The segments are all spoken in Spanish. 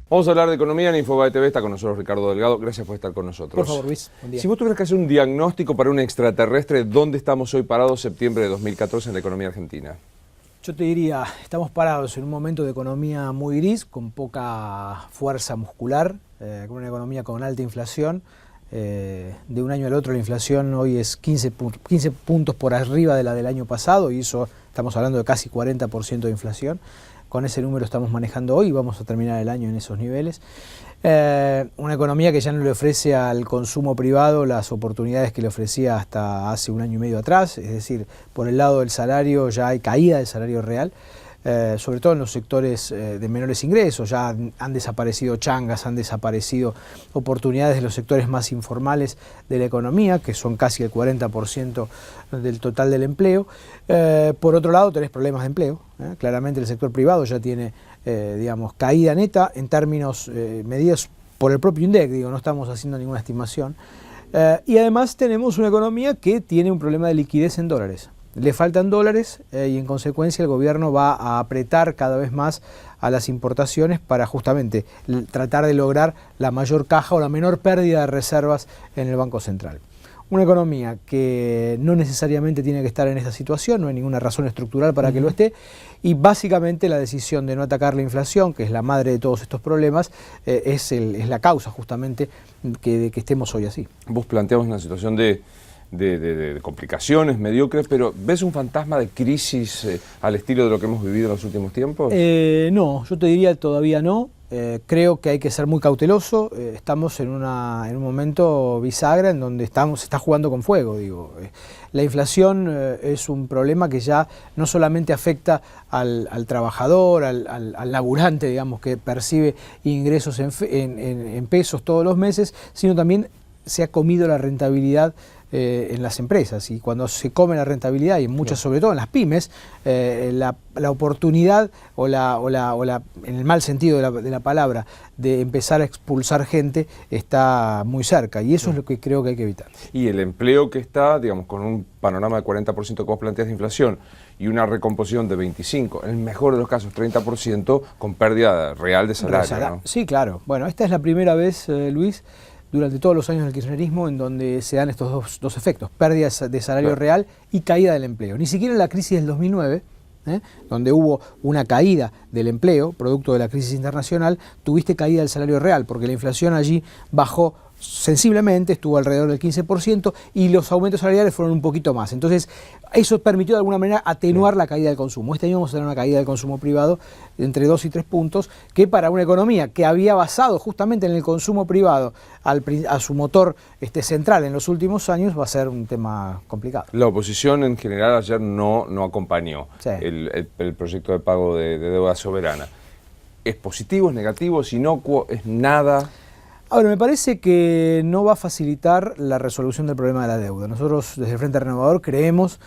Vamos a hablar de economía en Infobae TV. Está con nosotros Ricardo Delgado. Gracias por estar con nosotros. Por favor, Luis. Buen día. Si vos tuvieras que hacer un diagnóstico para un extraterrestre, ¿dónde estamos hoy parados septiembre de 2014 en la economía argentina? Yo te diría, estamos parados en un momento de economía muy gris, con poca fuerza muscular, con una economía con alta inflación. De un año al otro la inflación hoy es 15 puntos por arriba de la del año pasado, y eso estamos hablando de casi 40% de inflación. Con ese número estamos manejando hoy y vamos a terminar el año en esos niveles. Una economía que ya no le ofrece al consumo privado las oportunidades que le ofrecía hasta hace un año y medio atrás, es decir, por el lado del salario ya hay caída del salario real, sobre todo en los sectores de menores ingresos. Ya han desaparecido changas, han desaparecido oportunidades de los sectores más informales de la economía, que son casi el 40% del total del empleo. Por otro lado, tenés problemas de empleo. Claramente el sector privado ya tiene, digamos, caída neta en términos medidos por el propio INDEC, no estamos haciendo ninguna estimación. Y además tenemos una economía que tiene un problema de liquidez en dólares. Le faltan dólares y en consecuencia el gobierno va a apretar cada vez más a las importaciones para justamente tratar de lograr la mayor caja o la menor pérdida de reservas en el Banco Central. Una economía que no necesariamente tiene que estar en esta situación, no hay ninguna razón estructural para que lo esté, y básicamente la decisión de no atacar la inflación, que es la madre de todos estos problemas, es la causa justamente de que estemos hoy así. Vos planteabas una situación de complicaciones mediocres, pero ¿ves un fantasma de crisis al estilo de lo que hemos vivido en los últimos tiempos? No, yo te diría todavía no. Creo que hay que ser muy cauteloso. Estamos en un momento bisagra en donde se está jugando con fuego. La inflación es un problema que ya no solamente afecta al trabajador, al laburante, digamos, que percibe ingresos en pesos todos los meses, sino también se ha comido la rentabilidad en las empresas, y cuando se come la rentabilidad, y en muchas, sobre todo en las pymes, la oportunidad en el mal sentido de la palabra, de empezar a expulsar gente está muy cerca, y eso es lo que creo que hay que evitar. Y el empleo que está, digamos, con un panorama de 40% que vos planteas de inflación y una recomposición de 25%, en el mejor de los casos 30%, con pérdida real de salario, ¿no? Sí, claro. Bueno, esta es la primera vez, Luis, durante todos los años del kirchnerismo, en donde se dan estos dos efectos: pérdida de salario real y caída del empleo. Ni siquiera en la crisis del 2009, donde hubo una caída del empleo, producto de la crisis internacional, tuviste caída del salario real, porque la inflación allí bajó sensiblemente, estuvo alrededor del 15%, y los aumentos salariales fueron un poquito más. Entonces, eso permitió de alguna manera atenuar la caída del consumo. Este año vamos a tener una caída del consumo privado entre 2 y 3 puntos, que para una economía que había basado justamente en el consumo privado a su motor central en los últimos años, va a ser un tema complicado. La oposición en general ayer no acompañó el proyecto de pago de deuda soberana. ¿Es positivo, es negativo, es inocuo, es nada? Ahora, me parece que no va a facilitar la resolución del problema de la deuda. Nosotros desde el Frente Renovador creemos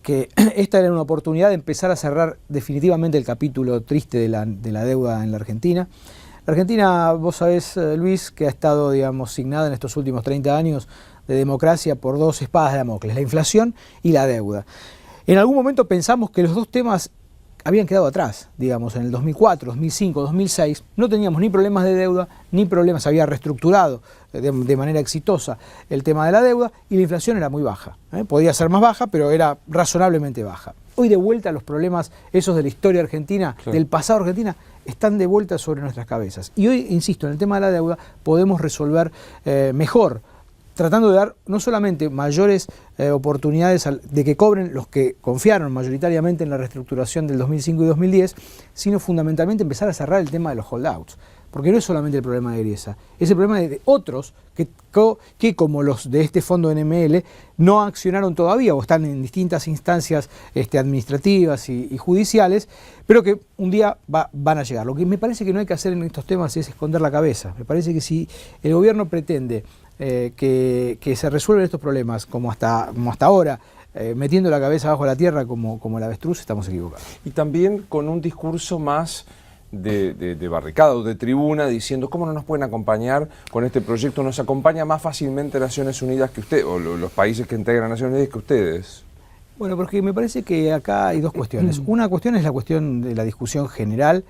que esta era una oportunidad de empezar a cerrar definitivamente el capítulo triste de la deuda en la Argentina. La Argentina, vos sabés, Luis, que ha estado, digamos, signada en estos últimos 30 años de democracia por dos espadas de Damocles: la inflación y la deuda. En algún momento pensamos que los dos temas habían quedado atrás, digamos, en el 2004, 2005, 2006, no teníamos ni problemas de deuda, ni problemas, se había reestructurado de manera exitosa el tema de la deuda, y la inflación era muy baja. Podía ser más baja, pero era razonablemente baja. Hoy de vuelta los problemas esos de la historia argentina, del pasado argentina, están de vuelta sobre nuestras cabezas. Y hoy, insisto, en el tema de la deuda podemos resolver mejor, tratando de dar no solamente mayores oportunidades de que cobren los que confiaron mayoritariamente en la reestructuración del 2005 y 2010, sino fundamentalmente empezar a cerrar el tema de los holdouts. Porque no es solamente el problema de Griesa, es el problema de otros que como los de este fondo NML, no accionaron todavía o están en distintas instancias administrativas y judiciales, pero que un día van a llegar. Lo que me parece que no hay que hacer en estos temas es esconder la cabeza. Me parece que si el gobierno pretende que se resuelven estos problemas como hasta ahora, metiendo la cabeza bajo la tierra como el avestruz, estamos equivocados. Y también con un discurso más de barricada o de tribuna, diciendo cómo no nos pueden acompañar con este proyecto, nos acompaña más fácilmente Naciones Unidas que usted, o los países que integran Naciones Unidas que ustedes. Bueno, porque me parece que acá hay dos cuestiones. Una cuestión es la cuestión de la discusión general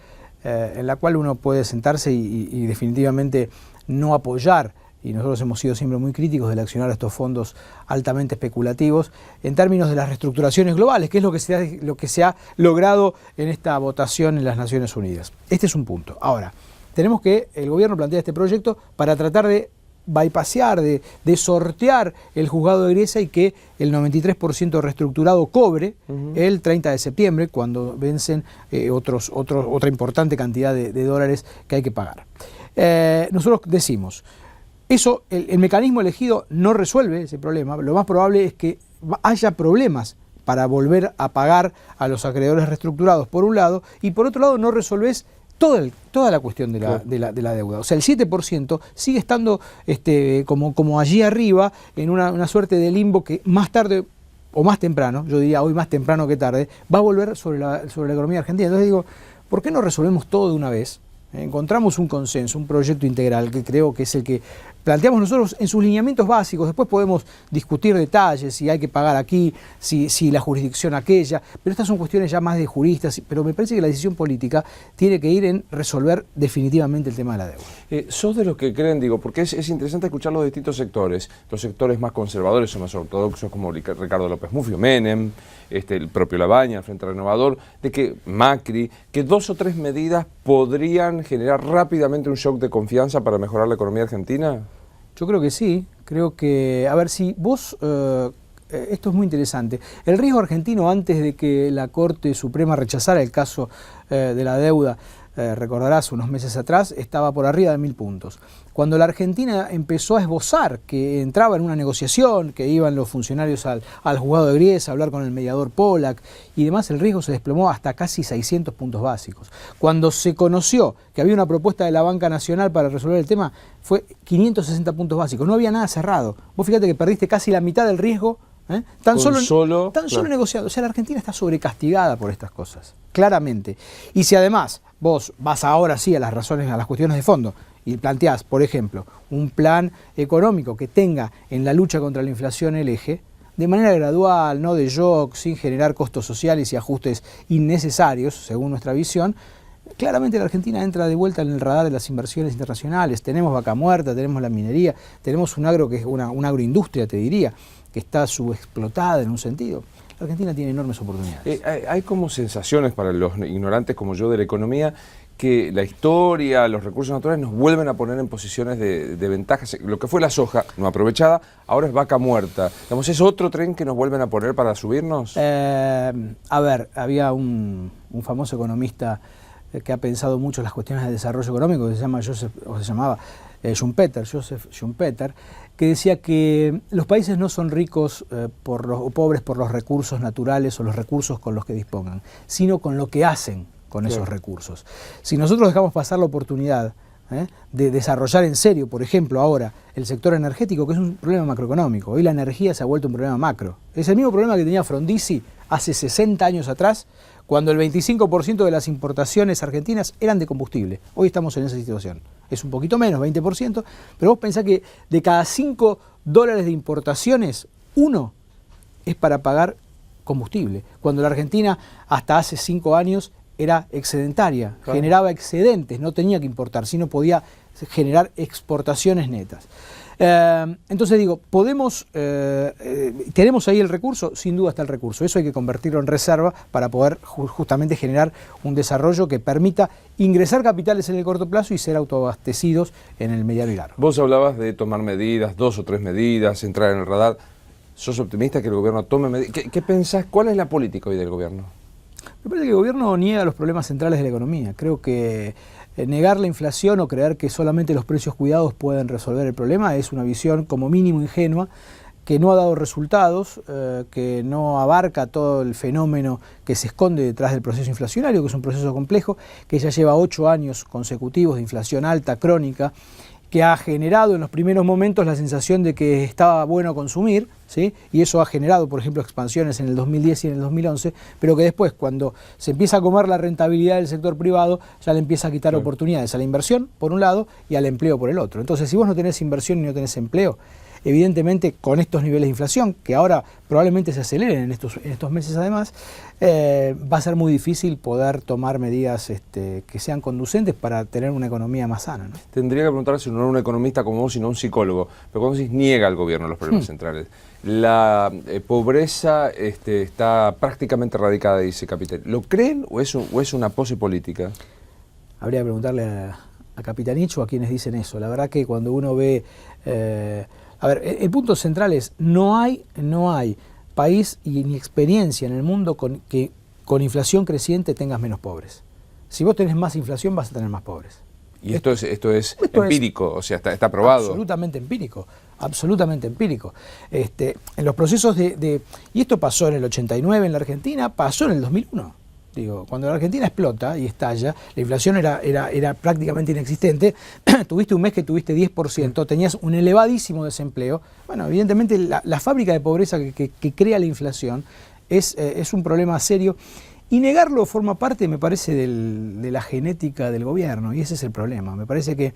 en la cual uno puede sentarse y definitivamente no apoyar, y nosotros hemos sido siempre muy críticos del accionar a estos fondos altamente especulativos, en términos de las reestructuraciones globales, que es lo que se ha logrado en esta votación en las Naciones Unidas. Este es un punto. Ahora, tenemos que el gobierno plantea este proyecto para tratar de bypassear, de sortear el juzgado de egresia y que el 93% reestructurado cobre el 30 de septiembre, cuando vencen otra importante cantidad de dólares que hay que pagar. Nosotros decimos, el mecanismo elegido no resuelve ese problema. Lo más probable es que haya problemas para volver a pagar a los acreedores reestructurados por un lado, y por otro lado no resolvés toda la cuestión de la deuda. O sea, el 7% sigue estando como allí arriba, en una suerte de limbo que más tarde o más temprano, yo diría hoy más temprano que tarde, va a volver sobre la economía argentina. Entonces digo, ¿por qué no resolvemos todo de una vez? Encontramos un consenso, un proyecto integral que creo que es el que planteamos nosotros en sus lineamientos básicos. Después podemos discutir detalles, si hay que pagar aquí, si la jurisdicción aquella, pero estas son cuestiones ya más de juristas, pero me parece que la decisión política tiene que ir en resolver definitivamente el tema de la deuda. ¿Sos de los que creen, digo, porque es interesante escuchar los distintos sectores, los sectores más conservadores o más ortodoxos como Ricardo López Murphy, Menem, el propio Labaña, el Frente Renovador, de que Macri, que 2 o 3 medidas podrían generar rápidamente un shock de confianza para mejorar la economía argentina? Yo creo que sí, creo que, a ver, si vos, esto es muy interesante, el riesgo argentino antes de que la Corte Suprema rechazara el caso de la deuda, recordarás, unos meses atrás, estaba por arriba de 1000 puntos. Cuando la Argentina empezó a esbozar que entraba en una negociación, que iban los funcionarios al juzgado de Griesa a hablar con el mediador Pollack y demás, el riesgo se desplomó hasta casi 600 puntos básicos. Cuando se conoció que había una propuesta de la Banca Nacional para resolver el tema, fue 560 puntos básicos. No había nada cerrado. Vos fíjate que perdiste casi la mitad del riesgo, tan solo negociado. O sea, la Argentina está sobrecastigada por estas cosas, claramente. Y si además vos vas ahora sí a las razones, a las cuestiones de fondo, y planteás, por ejemplo, un plan económico que tenga en la lucha contra la inflación el eje, de manera gradual, no de shock, sin generar costos sociales y ajustes innecesarios, según nuestra visión, claramente la Argentina entra de vuelta en el radar de las inversiones internacionales. Tenemos Vaca Muerta, tenemos la minería, tenemos un agro que es una agroindustria, te diría, que está subexplotada en un sentido. La Argentina tiene enormes oportunidades. Hay como sensaciones para los ignorantes como yo de la economía que la historia, los recursos naturales nos vuelven a poner en posiciones de ventajas. Lo que fue la soja no aprovechada, ahora es vaca muerta. Digamos, ¿es otro tren que nos vuelven a poner para subirnos? A ver, había un famoso economista que ha pensado mucho en las cuestiones de desarrollo económico, que se llamaba Joseph Schumpeter, que decía que los países no son ricos o pobres por los recursos naturales o los recursos con los que dispongan, sino con lo que hacen con esos recursos. Si nosotros dejamos pasar la oportunidad de desarrollar en serio, por ejemplo, ahora el sector energético, que es un problema macroeconómico, hoy la energía se ha vuelto un problema macro. Es el mismo problema que tenía Frondizi hace 60 años atrás, cuando el 25% de las importaciones argentinas eran de combustible. Hoy estamos en esa situación. Es un poquito menos, 20%, pero vos pensás que de cada $5 de importaciones, 1 es para pagar combustible. Cuando la Argentina, hasta hace 5 años, era excedentaria, generaba excedentes, no tenía que importar, sino podía generar exportaciones netas. Entonces digo, ¿tenemos ahí el recurso? Sin duda está el recurso. Eso hay que convertirlo en reserva para poder justamente generar un desarrollo que permita ingresar capitales en el corto plazo y ser autoabastecidos en el mediano y largo. Vos hablabas de tomar medidas, 2 o 3 medidas, entrar en el radar. ¿Sos optimista que el gobierno tome medidas? ¿Qué pensás? ¿Cuál es la política hoy del gobierno? Me parece que el gobierno niega los problemas centrales de la economía. Creo que negar la inflación o creer que solamente los precios cuidados pueden resolver el problema es una visión como mínimo ingenua, que no ha dado resultados, que no abarca todo el fenómeno que se esconde detrás del proceso inflacionario, que es un proceso complejo, que ya lleva 8 años consecutivos de inflación alta, crónica, que ha generado en los primeros momentos la sensación de que estaba bueno consumir, ¿sí? Y eso ha generado, por ejemplo, expansiones en el 2010 y en el 2011, pero que después, cuando se empieza a comer la rentabilidad del sector privado, ya le empieza a quitar oportunidades a la inversión, por un lado, y al empleo por el otro. Entonces, si vos no tenés inversión y no tenés empleo, evidentemente con estos niveles de inflación, que ahora probablemente se aceleren en estos meses además, va a ser muy difícil poder tomar medidas que sean conducentes para tener una economía más sana, ¿no? Tendría que preguntarle si no era un economista como vos, sino un psicólogo. Pero cuando se niega al gobierno los problemas centrales. La pobreza está prácticamente erradicada, dice Capitani. ¿Lo creen o es una pose política? Habría que preguntarle a Capitanich o a quienes dicen eso. La verdad que cuando uno ve... a ver, el punto central es, no hay país y ni experiencia en el mundo que con inflación creciente tengas menos pobres. Si vos tenés más inflación vas a tener más pobres. Y esto es empírico, o sea, está probado. Absolutamente empírico, absolutamente empírico. En los procesos y esto pasó en el 89 en la Argentina, pasó en el 2001. Digo, cuando la Argentina explota y estalla, la inflación era prácticamente inexistente, tuviste un mes que tuviste 10%, tenías un elevadísimo desempleo. Bueno, evidentemente la fábrica de pobreza que crea la inflación es un problema serio. Y negarlo forma parte, me parece, de la genética del gobierno, y ese es el problema. Me parece que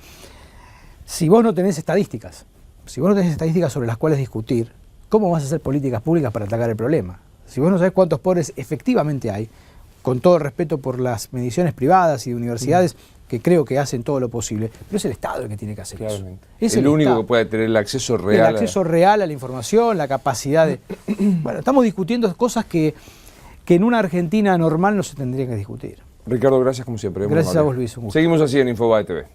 si vos no tenés estadísticas sobre las cuales discutir, ¿cómo vas a hacer políticas públicas para atacar el problema? Si vos no sabés cuántos pobres efectivamente hay, con todo respeto por las mediciones privadas y de universidades que creo que hacen todo lo posible, pero es el Estado el que tiene que hacer eso. Es el único que puede tener el acceso real. El acceso real a la información, la capacidad de... Bueno, estamos discutiendo cosas que en una Argentina normal no se tendría que discutir. Ricardo, gracias como siempre. Gracias a vos, Luis. Seguimos así en Infobae TV.